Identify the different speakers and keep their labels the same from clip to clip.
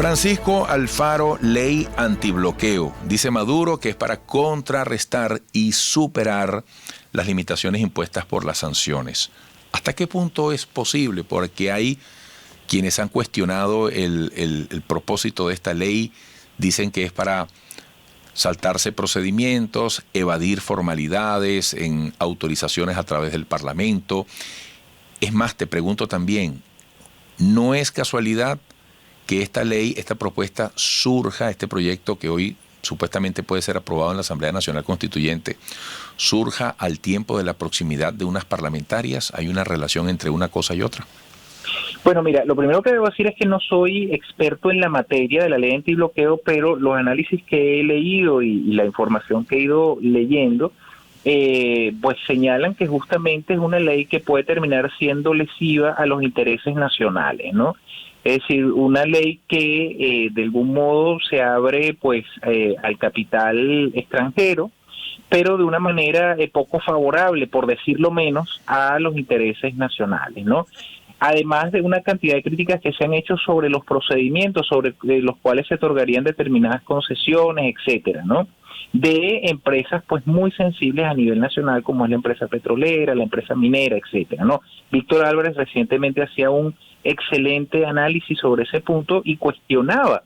Speaker 1: Francisco Alfaro, ley antibloqueo. Dice Maduro que es para contrarrestar y superar las limitaciones impuestas por las sanciones. ¿Hasta qué punto es posible? Porque hay quienes han cuestionado el propósito de esta ley, dicen que es para saltarse procedimientos, evadir formalidades en autorizaciones a través del Parlamento. Es más, te pregunto también, ¿no es casualidad que esta ley, esta propuesta surja, este proyecto que hoy supuestamente puede ser aprobado en la Asamblea Nacional Constituyente, surja al tiempo de la proximidad de unas parlamentarias? ¿Hay una relación entre una cosa y otra?
Speaker 2: Bueno, mira, lo primero que debo decir es que no soy experto en la materia de la ley antibloqueo, pero los análisis que he leído y la información que he ido leyendo, pues señalan que justamente es una ley que puede terminar siendo lesiva a los intereses nacionales, ¿no? Es decir, una ley que de algún modo se abre pues al capital extranjero, pero de una manera poco favorable, por decirlo menos, a los intereses nacionales, ¿no? Además de una cantidad de críticas que se han hecho sobre los procedimientos sobre los cuales se otorgarían determinadas concesiones, etcétera, ¿no? De empresas pues muy sensibles a nivel nacional, como es la empresa petrolera, la empresa minera, etcétera, ¿no? Víctor Álvarez recientemente hacía un excelente análisis sobre ese punto y cuestionaba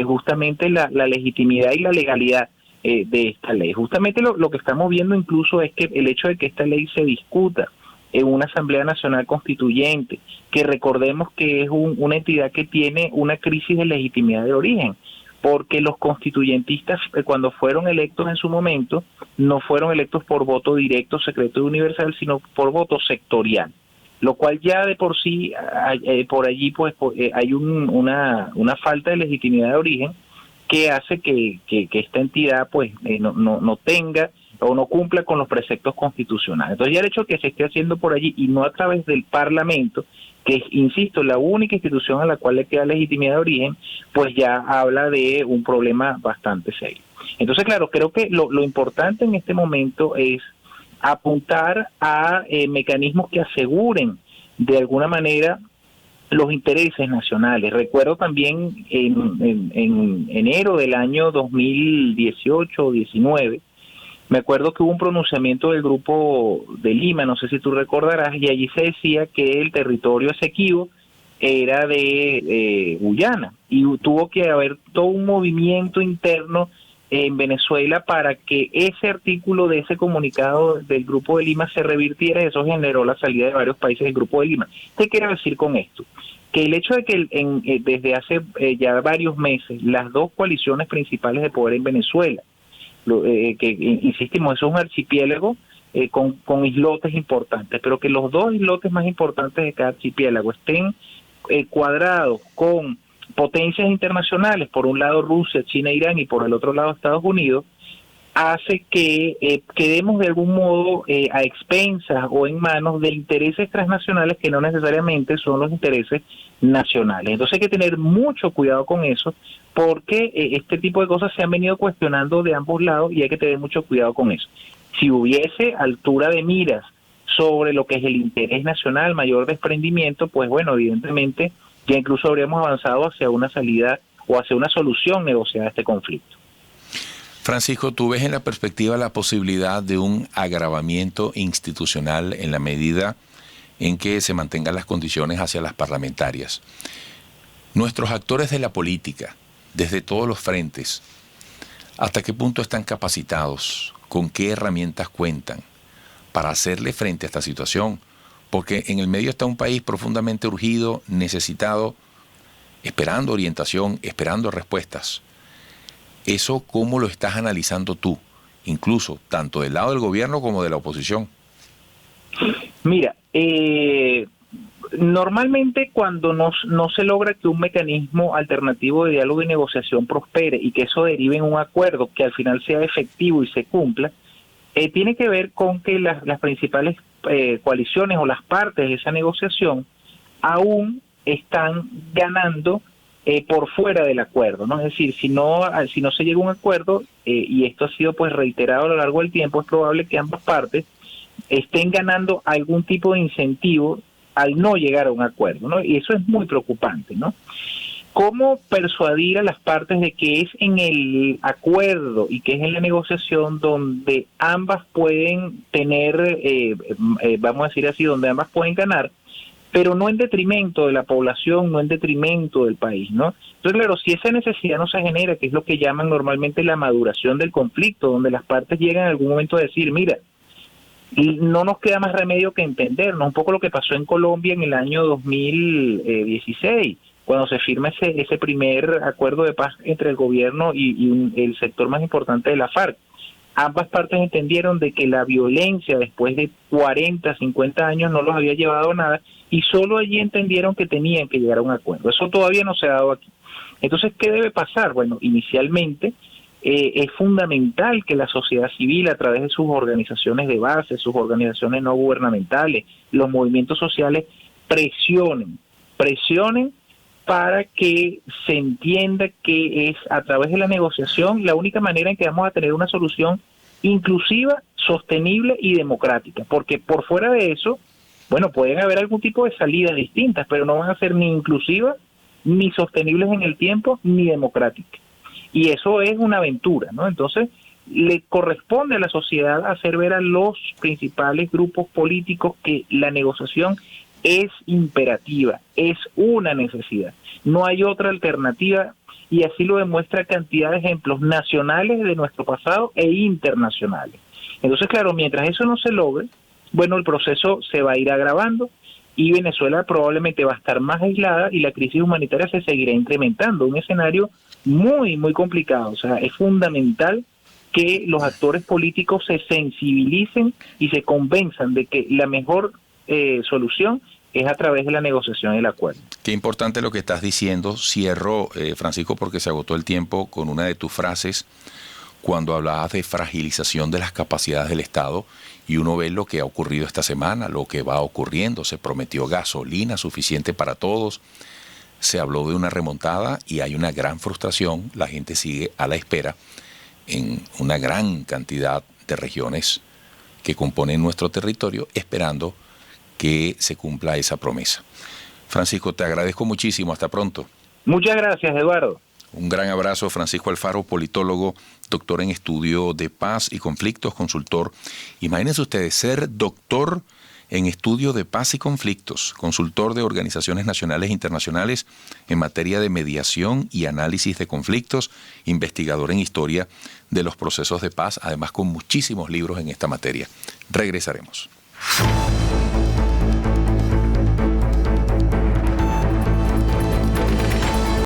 Speaker 2: justamente la legitimidad y la legalidad de esta ley. Justamente lo que estamos viendo incluso es que el hecho de que esta ley se discuta en una Asamblea Nacional Constituyente, que recordemos que es una entidad que tiene una crisis de legitimidad de origen, porque los constituyentistas cuando fueron electos en su momento, no fueron electos por voto directo, secreto y universal, sino por voto sectorial, lo cual ya de por sí, por allí pues hay una falta de legitimidad de origen que hace que esta entidad pues no tenga o no cumpla con los preceptos constitucionales. Entonces ya el hecho de que se esté haciendo por allí y no a través del Parlamento, que es, insisto, la única institución a la cual le queda legitimidad de origen, pues ya habla de un problema bastante serio. Entonces, claro, creo que lo importante en este momento es apuntar a mecanismos que aseguren de alguna manera los intereses nacionales. Recuerdo también en enero del año 2018 o 19, me acuerdo que hubo un pronunciamiento del Grupo de Lima, no sé si tú recordarás, y allí se decía que el territorio Esequibo era de Guyana, y tuvo que haber todo un movimiento interno en Venezuela para que ese artículo de ese comunicado del Grupo de Lima se revirtiera, y eso generó la salida de varios países del Grupo de Lima. ¿Qué quiero decir con esto? Que el hecho de que desde hace ya varios meses las dos coaliciones principales de poder en Venezuela, que insistimos, eso es un archipiélago con islotes importantes, pero que los dos islotes más importantes de cada archipiélago estén cuadrados con potencias internacionales, por un lado Rusia, China, Irán, y por el otro lado Estados Unidos, hace que quedemos de algún modo a expensas o en manos de intereses transnacionales que no necesariamente son los intereses nacionales. Entonces hay que tener mucho cuidado con eso, porque este tipo de cosas se han venido cuestionando de ambos lados y hay que tener mucho cuidado con eso. Si hubiese altura de miras sobre lo que es el interés nacional, mayor desprendimiento, pues bueno, evidentemente ya incluso habríamos avanzado hacia una salida o hacia una solución negociada a este conflicto.
Speaker 1: Francisco, ¿tú ves en la perspectiva la posibilidad de un agravamiento institucional en la medida en que se mantengan las condiciones hacia las parlamentarias? Nuestros actores de la política, desde todos los frentes, ¿hasta qué punto están capacitados? ¿Con qué herramientas cuentan para hacerle frente a esta situación? Porque en el medio está un país profundamente urgido, necesitado, esperando orientación, esperando respuestas. ¿Eso cómo lo estás analizando tú? Incluso tanto del lado del gobierno como de la oposición.
Speaker 2: Mira, normalmente cuando no se logra que un mecanismo alternativo de diálogo y negociación prospere y que eso derive en un acuerdo que al final sea efectivo y se cumpla, tiene que ver con que las principales coaliciones o las partes de esa negociación aún están ganando por fuera del acuerdo, ¿no? Es decir, si no se llega a un acuerdo, y esto ha sido pues reiterado a lo largo del tiempo, es probable que ambas partes estén ganando algún tipo de incentivo al no llegar a un acuerdo, ¿no? Y eso es muy preocupante, ¿no? cómo persuadir a las partes de que es en el acuerdo y que es en la negociación donde ambas pueden tener, vamos a decir así, donde ambas pueden ganar, pero no en detrimento de la población, no en detrimento del país, ¿no? Entonces, claro, si esa necesidad no se genera, que es lo que llaman normalmente la maduración del conflicto, donde las partes llegan en algún momento a decir, mira, no nos queda más remedio que entendernos, un poco lo que pasó en Colombia en el año 2016, cuando se firma ese primer acuerdo de paz entre el gobierno y el sector más importante de la FARC. Ambas partes entendieron de que la violencia después de 40, 50 años no los había llevado a nada y solo allí entendieron que tenían que llegar a un acuerdo. Eso todavía no se ha dado aquí. Entonces, ¿qué debe pasar? Bueno, inicialmente es fundamental que la sociedad civil, a través de sus organizaciones de base, sus organizaciones no gubernamentales, los movimientos sociales, presionen para que se entienda que es a través de la negociación la única manera en que vamos a tener una solución inclusiva, sostenible y democrática, porque por fuera de eso, bueno, pueden haber algún tipo de salidas distintas, pero no van a ser ni inclusivas, ni sostenibles en el tiempo, ni democráticas. Y eso es una aventura, ¿no? Entonces, le corresponde a la sociedad hacer ver a los principales grupos políticos que la negociación es imperativa, es una necesidad. No hay otra alternativa y así lo demuestra cantidad de ejemplos nacionales de nuestro pasado e internacionales. Entonces, claro, mientras eso no se logre, bueno, el proceso se va a ir agravando y Venezuela probablemente va a estar más aislada y la crisis humanitaria se seguirá incrementando. Un escenario muy, muy complicado. O sea, es fundamental que los actores políticos se sensibilicen y se convenzan de que la mejor solución es a través de la negociación y el acuerdo.
Speaker 1: Qué importante lo que estás diciendo. Cierro, Francisco, porque se agotó el tiempo, con una de tus frases cuando hablabas de fragilización de las capacidades del Estado, y uno ve lo que ha ocurrido esta semana, lo que va ocurriendo. Se prometió gasolina suficiente para todos, se habló de una remontada y hay una gran frustración. La gente sigue a la espera en una gran cantidad de regiones que componen nuestro territorio, esperando que se cumpla esa promesa. Francisco, te agradezco muchísimo. Hasta pronto.
Speaker 2: Muchas gracias, Eduardo.
Speaker 1: Un gran abrazo. Francisco Alfaro, politólogo, doctor en estudio de paz y conflictos, consultor. Imagínense ustedes, ser doctor en estudio de paz y conflictos, consultor de organizaciones nacionales e internacionales en materia de mediación y análisis de conflictos, investigador en historia de los procesos de paz, además con muchísimos libros en esta materia. Regresaremos.